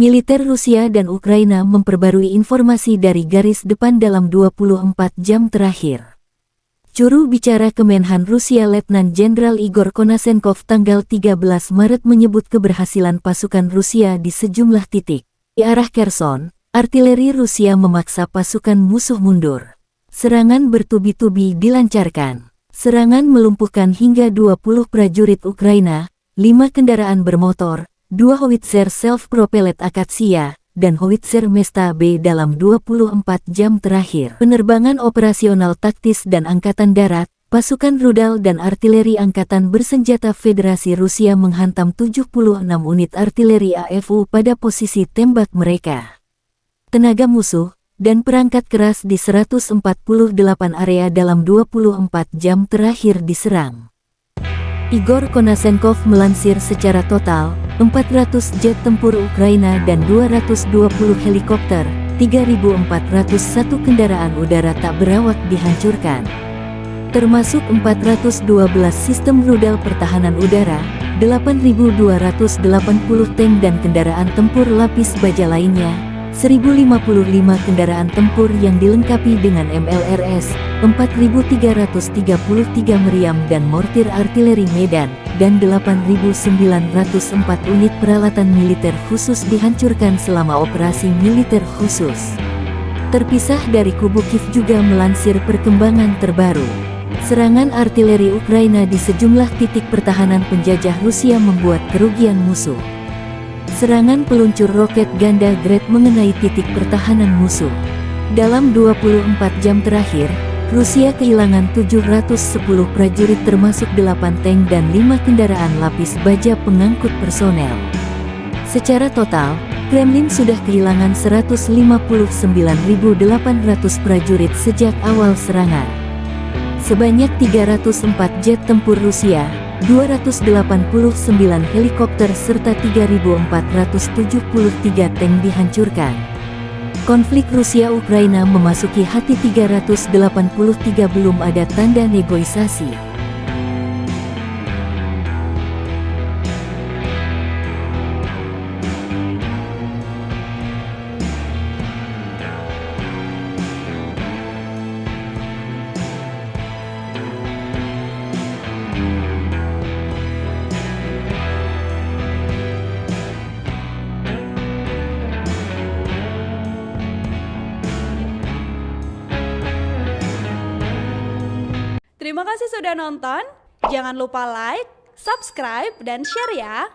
Militer Rusia dan Ukraina memperbarui informasi dari garis depan dalam 24 jam terakhir. Juru bicara Kemenhan Rusia Letnan Jenderal Igor Konasenkov tanggal 13 Maret menyebut keberhasilan pasukan Rusia di sejumlah titik. Di arah Kherson, artileri Rusia memaksa pasukan musuh mundur. Serangan bertubi-tubi dilancarkan. Serangan melumpuhkan hingga 20 prajurit Ukraina, 5 kendaraan bermotor, 2 howitzer self-propelled Akatsia, dan howitzer Mesta B dalam 24 jam terakhir. Penerbangan operasional taktis dan Angkatan Darat, pasukan rudal dan artileri Angkatan Bersenjata Federasi Rusia menghantam 76 unit artileri AFU pada posisi tembak mereka. Tenaga musuh dan perangkat keras di 148 area dalam 24 jam terakhir diserang. Igor Konasenkov melansir secara total, 400 jet tempur Ukraina dan 220 helikopter, 3.401 kendaraan udara tak berawak dihancurkan. Termasuk 412 sistem rudal pertahanan udara, 8.280 tank dan kendaraan tempur lapis baja lainnya, 1.055 kendaraan tempur yang dilengkapi dengan MLRS, 4.333 meriam dan mortir artileri Medan, dan 8.904 unit peralatan militer khusus dihancurkan selama operasi militer khusus. Terpisah dari kubu Kiev juga melansir perkembangan terbaru. Serangan artileri Ukraina di sejumlah titik pertahanan penjajah Rusia membuat kerugian musuh. Serangan peluncur roket ganda Grad mengenai titik pertahanan musuh. Dalam 24 jam terakhir, Rusia kehilangan 710 prajurit termasuk 8 tank dan 5 kendaraan lapis baja pengangkut personel. Secara total, Kremlin sudah kehilangan 159.800 prajurit sejak awal serangan. Sebanyak 304 jet tempur Rusia, 289 helikopter serta 3.473 tank dihancurkan. Konflik Rusia-Ukraina memasuki hati 383 belum ada tanda negosiasi. Terima kasih sudah nonton, jangan lupa like, subscribe, dan share ya!